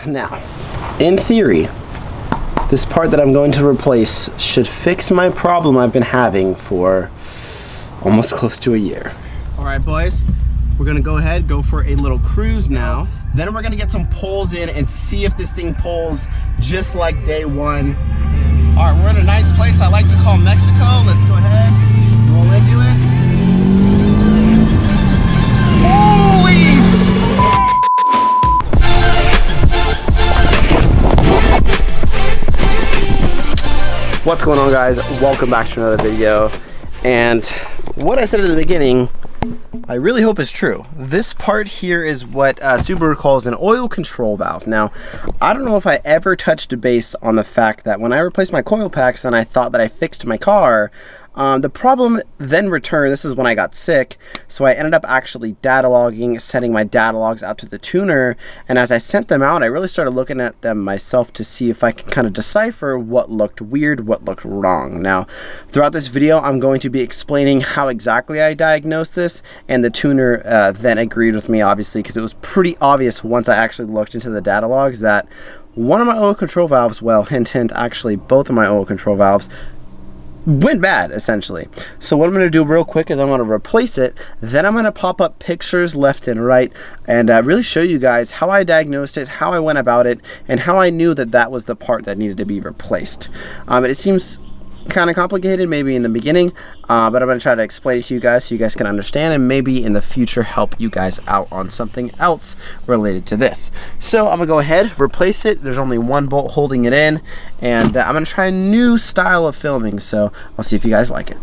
Now, in theory, this part that I'm going to replace should fix my problem I've been having for almost close to a year. All right, boys, we're gonna go for a little cruise now. Then we're gonna get some pulls in and see if this thing pulls just like day one. All right, we're in a nice place I like to call Mexico. Let's go ahead, roll into it. Holy What's going on, guys? Welcome back to another video. And what I said at the beginning, I really hope is true. This part here is what Subaru calls an oil control valve. Now, I don't know if I ever touched base on the fact that when I replaced my coil packs and I thought that I fixed my car, the problem then returned. This is when I got sick, so I ended up actually data logging, sending my data logs out to the tuner, and as I sent them out, I really started looking at them myself to see if I can kind of decipher what looked weird, what looked wrong. Now, throughout this video, I'm going to be explaining how exactly I diagnosed this, and the tuner then agreed with me, obviously, because it was pretty obvious once I actually looked into the data logs that one of my oil control valves, well, hint, hint, actually both of my oil control valves went bad, essentially. So what I'm going to do real quick is I'm going to replace it, then I'm going to pop up pictures left and right and really show you guys how I diagnosed it, how I went about it, and how I knew that that was the part that needed to be replaced. It seems kind of complicated maybe in the beginning, but I'm going to try to explain it to you guys so you guys can understand and maybe in the future help you guys out on something else related to this. So I'm going to go ahead, replace it. There's only one bolt holding it in, and I'm going to try a new style of filming, so I'll see if you guys like it.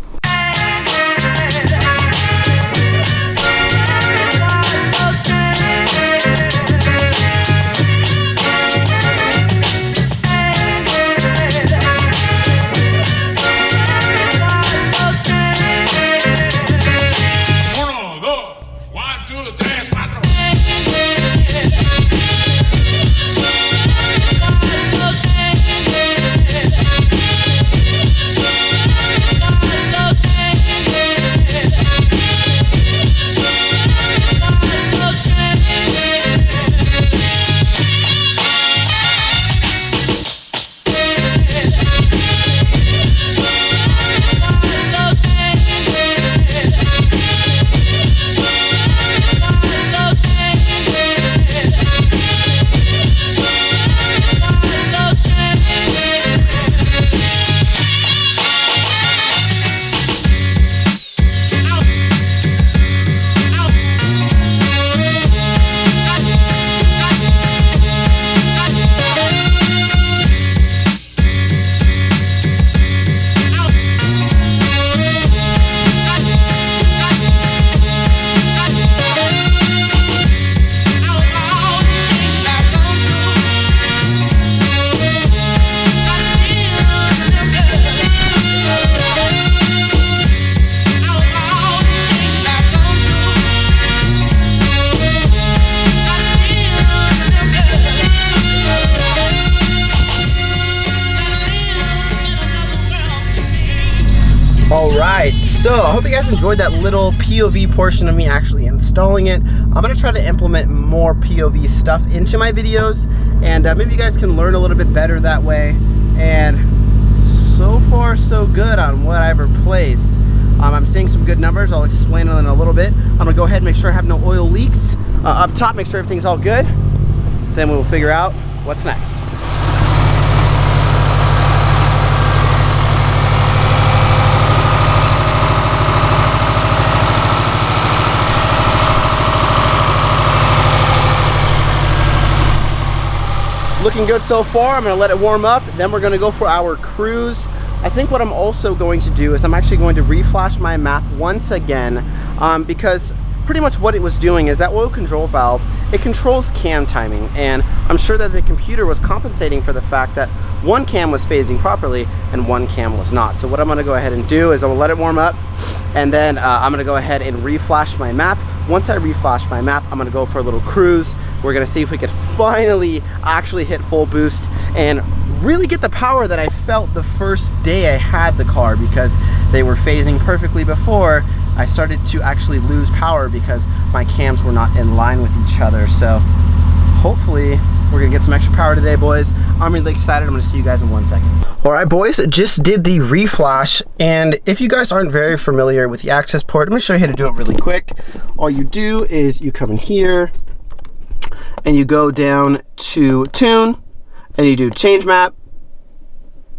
Alright, so I hope you guys enjoyed that little POV portion of me actually installing it. I'm going to try to implement more POV stuff into my videos, and maybe you guys can learn a little bit better that way. And so far so good on what I've replaced. I'm seeing some good numbers. I'll explain it in a little bit. I'm going to go ahead and make sure I have no oil leaks. Up top, make sure everything's all good. Then we'll figure out what's next. Looking good so far. I'm going to let it warm up, then we're going to go for our cruise. I think what I'm also going to do is I'm actually going to reflash my map once again, because pretty much what it was doing is that oil control valve, it controls cam timing, and I'm sure that the computer was compensating for the fact that one cam was phasing properly and one cam was not. So what I'm going to go ahead and do is I'm going to let it warm up, and then I'm going to go ahead and reflash my map. Once I reflash my map, I'm going to go for a little cruise. We're going to see if we can finally actually hit full boost and really get the power that I felt the first day I had the car, because they were phasing perfectly before. I started to actually lose power because my cams were not in line with each other. So hopefully We're gonna get some extra power today, boys. I'm really excited. I'm gonna see you guys in 1 second. All right, boys, just did the reflash, and if you guys aren't very familiar with the access port, I'm gonna show you how to do it really quick. All you do is you come in here, and you go down to tune, and you do change map,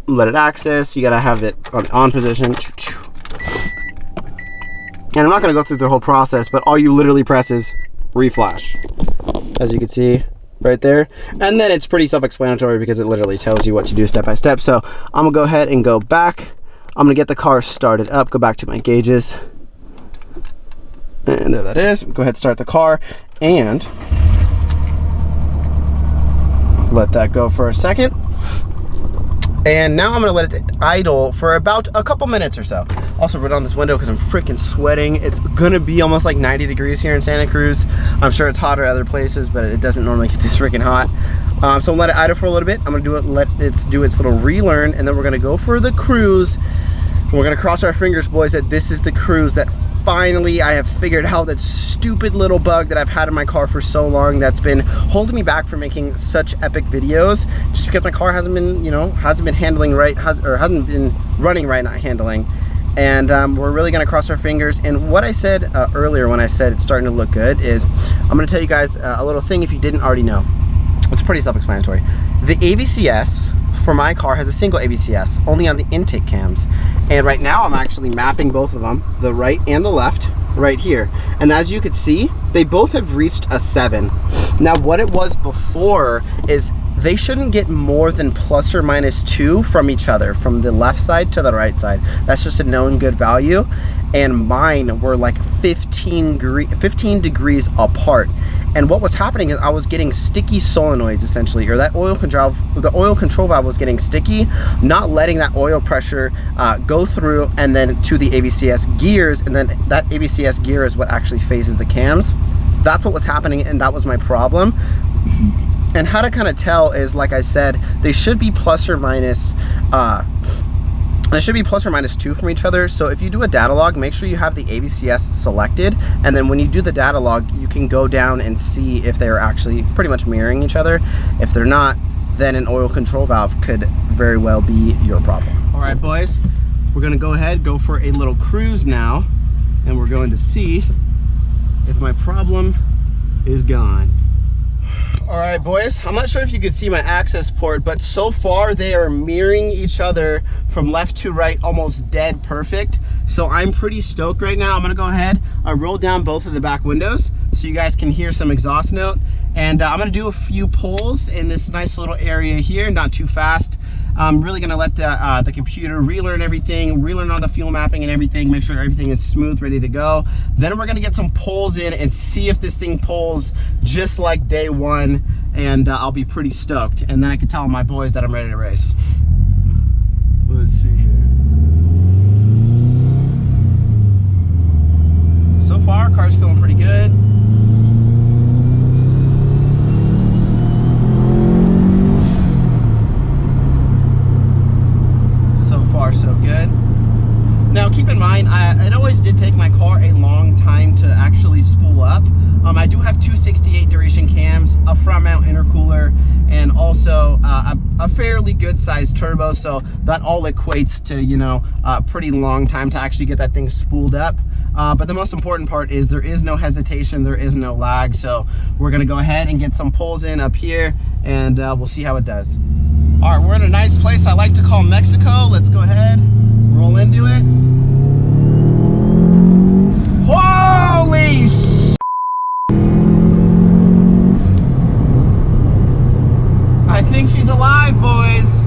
let it access. You gotta have it on position. And I'm not gonna go through the whole process, but all you literally press is reflash, as you can see right there. And then it's pretty self-explanatory because it literally tells you what to do step by step. So I'm gonna go ahead and go back. I'm gonna get the car started up, go back to my gauges. And there that is. Go ahead and start the car and let that go for a second. And now I'm gonna let it idle for about a couple minutes or so. Also, roll down this window because I'm freaking sweating. It's gonna be almost like 90 degrees here in Santa Cruz. I'm sure it's hotter other places, but it doesn't normally get this freaking hot. So I'm gonna let it idle for a little bit. I'm gonna let it do its little relearn, and then we're gonna go for the cruise. We're gonna cross our fingers, boys, that this is the cruise that finally I have figured out that stupid little bug that I've had in my car for so long that's been holding me back from making such epic videos, just because my car hasn't been, you know, hasn't been handling right, hasn't been running right, not handling. And we're really gonna cross our fingers. And what I said earlier when I said it's starting to look good is, I'm gonna tell you guys a little thing if you didn't already know. It's pretty self-explanatory. The ABCS for my car has a single ABCS, only on the intake cams. And right now I'm actually mapping both of them, the right and the left, right here. And as you could see, they both have reached a 7. Now what it was before is they shouldn't get more than ±2 from each other, from the left side to the right side. That's just a known good value. And mine were like 15 degrees apart. And what was happening is I was getting sticky solenoids essentially, or that the oil control valve was getting sticky, not letting that oil pressure go through and then to the ABCS gears, and then that ABCS gear is what actually faces the cams. That's what was happening, and that was my problem. And how to kind of tell is, like I said, they should be plus or minus 2 from each other. So if you do a data log, make sure you have the ABCS selected, and then when you do the data log, you can go down and see if they are actually pretty much mirroring each other. If they're not, then an oil control valve could very well be your problem. All right, boys, we're gonna go ahead, go for a little cruise now, and we're going to see if my problem is gone. All right, boys, I'm not sure if you could see my access port, but so far they are mirroring each other from left to right, almost dead perfect. So I'm pretty stoked right now. I'm gonna go ahead, roll down both of the back windows so you guys can hear some exhaust note. And I'm gonna do a few pulls in this nice little area here, not too fast. I'm really gonna let the computer relearn everything, relearn all the fuel mapping and everything, make sure everything is smooth, ready to go. Then we're gonna get some pulls in and see if this thing pulls just like day one, and I'll be pretty stoked. And then I can tell my boys that I'm ready to race. Let's see here. So far, car's feeling pretty good. So good. Now keep in mind, it always did take my car a long time to actually spool up. I do have 268 duration cams, a front mount intercooler, and also a fairly good sized turbo, so that all equates to, you know, a pretty long time to actually get that thing spooled up. But the most important part is there is no hesitation, there is no lag, so we're gonna go ahead and get some pulls in up here, and we'll see how it does. All right, we're in a nice place I like to call Mexico. Let's go ahead, roll into it. Holy sh**! I think she's alive, boys.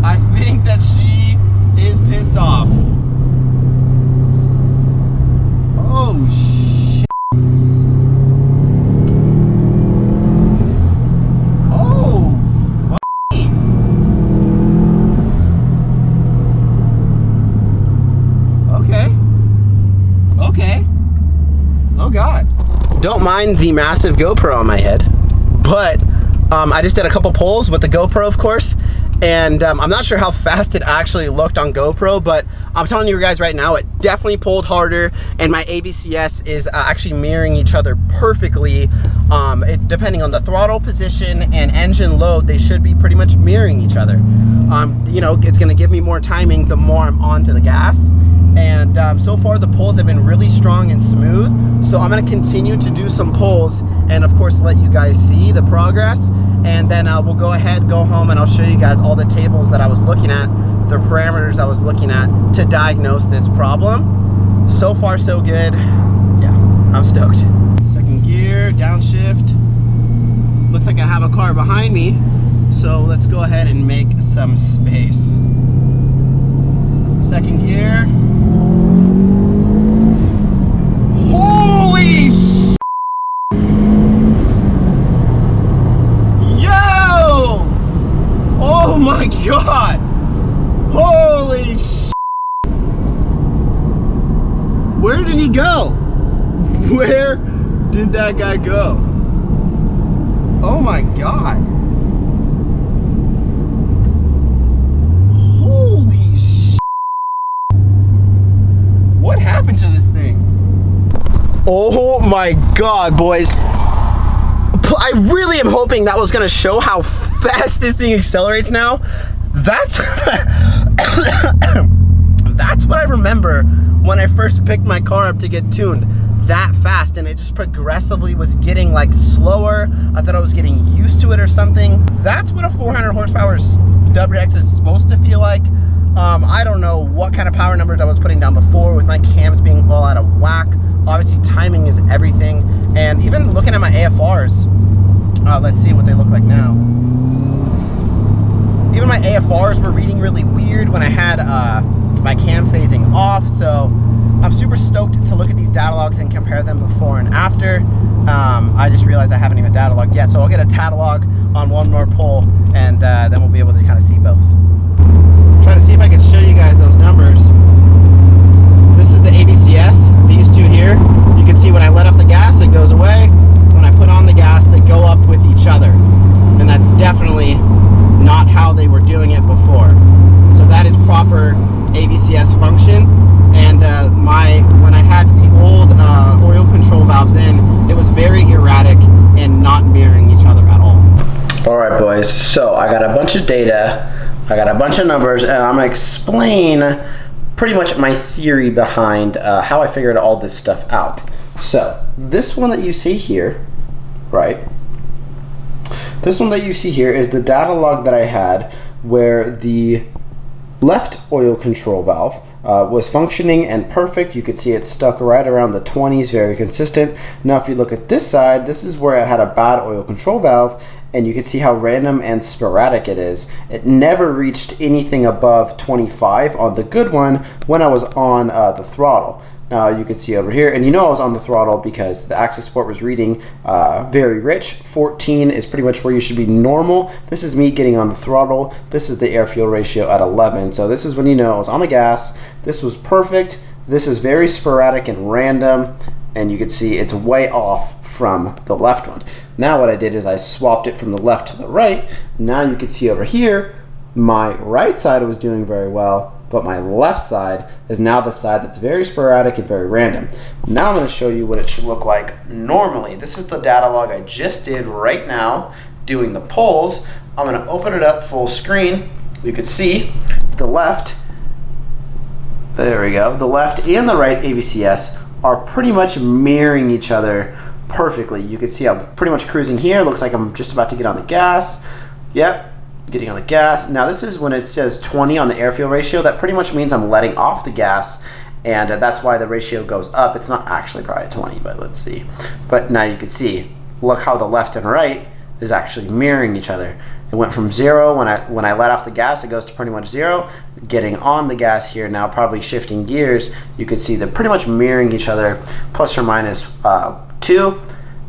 I think that she is pissed off. Oh, shit. Don't mind the massive GoPro on my head, but I just did a couple pulls with the GoPro, of course, And I'm not sure how fast it actually looked on GoPro, but I'm telling you guys right now, it definitely pulled harder, and my ABCS is actually mirroring each other perfectly. Depending on the throttle position and engine load, they should be pretty much mirroring each other. You know, it's gonna give me more timing the more I'm onto the gas. And so far the pulls have been really strong and smooth. So I'm gonna continue to do some pulls and of course let you guys see the progress. And then we'll go ahead, go home, and I'll show you guys all the tables that I was looking at, the parameters I was looking at to diagnose this problem. So far so good. Yeah, I'm stoked. Second gear, downshift. Looks like I have a car behind me. So let's go ahead and make some space. Second gear. Holy sh**! Yo! Oh my god! Holy sh**! Where did he go? Where did that guy go? Oh my god! Holy sh**! What happened to this thing? Oh my god, boys. I really am hoping that was gonna show how fast this thing accelerates now. That's that's what I remember when I first picked my car up to get tuned. That fast, and it just progressively was getting like slower. I thought I was getting used to it or something. That's what a 400 horsepower Wrx is supposed to feel like. I don't know what kind of power numbers I was putting down before with my cams being all out of whack. Obviously timing is everything. And even looking at my AFRs, let's see what they look like now. Even my AFRs were reading really weird when I had my cam phasing off. So I'm super stoked to look at these data logs and compare them before and after. I just realized I haven't even data logged yet. So I'll get a data log on one more pull, and then we'll be able to kind of see both. Try to see if I can show you guys those numbers. This is the ABCS, these two here. You can see when I let off the gas, it goes away. When I put on the gas, they go up with each other. And that's definitely not how they were doing it before. So that is proper ABCS function. And when I had the old oil control valves in, it was very erratic and not mirroring each other at all. All right, boys, so I got a bunch of data, I got a bunch of numbers, and I'm gonna explain pretty much my theory behind how I figured all this stuff out. So this one that you see here, right? This one that you see here is the data log that I had where the left oil control valve was functioning and perfect. You could see it stuck right around the 20s, very consistent. Now if you look at this side, this is where it had a bad oil control valve, and you can see how random and sporadic it is. It never reached anything above 25 on the good one when I was on the throttle. Now you can see over here, and you know I was on the throttle because the access port was reading very rich. 14 is pretty much where you should be normal. This is me getting on the throttle. This is the air-fuel ratio at 11. So this is when you know I was on the gas. This was perfect. This is very sporadic and random, and you can see it's way off from the left one. Now what I did is I swapped it from the left to the right. Now you can see over here, my right side was doing very well, but my left side is now the side that's very sporadic and very random. Now I'm going to show you what it should look like normally. This is the data log I just did right now doing the polls. I'm going to open it up full screen. You can see the left, there we go, the left and the right ABCS are pretty much mirroring each other perfectly. You can see I'm pretty much cruising here. Looks like I'm just about to get on the gas. Yep, getting on the gas. Now this is when it says 20 on the air-fuel ratio. That pretty much means I'm letting off the gas, and that's why the ratio goes up. It's not actually probably 20, but let's see. But now you can see, look how the left and right is actually mirroring each other. It went from 0 when I let off the gas, it goes to pretty much 0. Getting on the gas here now, probably shifting gears, you can see they're pretty much mirroring each other, plus or minus 2,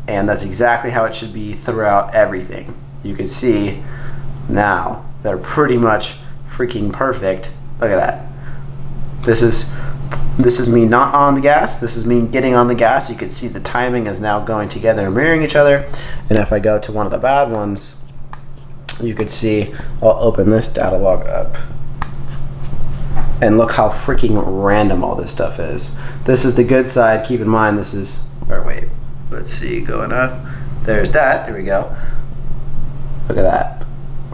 and that's exactly how it should be throughout everything. You can see now they're pretty much freaking perfect. Look at that. This is me not on the gas. This is me getting on the gas. You can see the timing is now going together and mirroring each other. And if I go to one of the bad ones, you could see, I'll open this data log up. And look how freaking random all this stuff is. This is the good side. Keep in mind this is, or wait, let's see, going up. There's that, there we go. Look at that.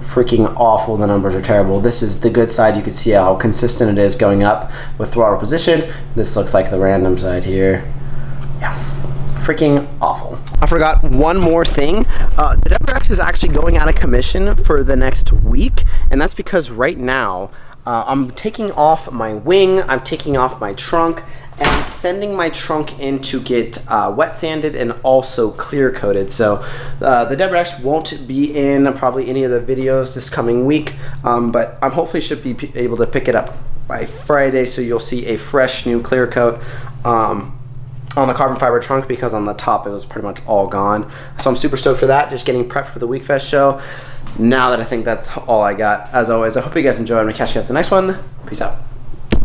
Freaking awful, the numbers are terrible. This is the good side. You can see how consistent it is going up with throttle position. This looks like the random side here. Yeah, freaking awful. I forgot one more thing. The Wrx is actually going out of commission for the next week, and that's because right now I'm taking off my wing, I'm taking off my trunk, and I'm sending my trunk in to get wet sanded and also clear coated. So the Wrx won't be in probably any of the videos this coming week, but I'm hopefully should be able to pick it up by Friday, so you'll see a fresh new clear coat on the carbon fiber trunk, because on the top it was pretty much all gone. So I'm super stoked for that, just getting prepped for the Week Fest show. Now that I think that's all I got, as always, I hope you guys enjoyed. I'm gonna catch you guys in the next one. Peace out.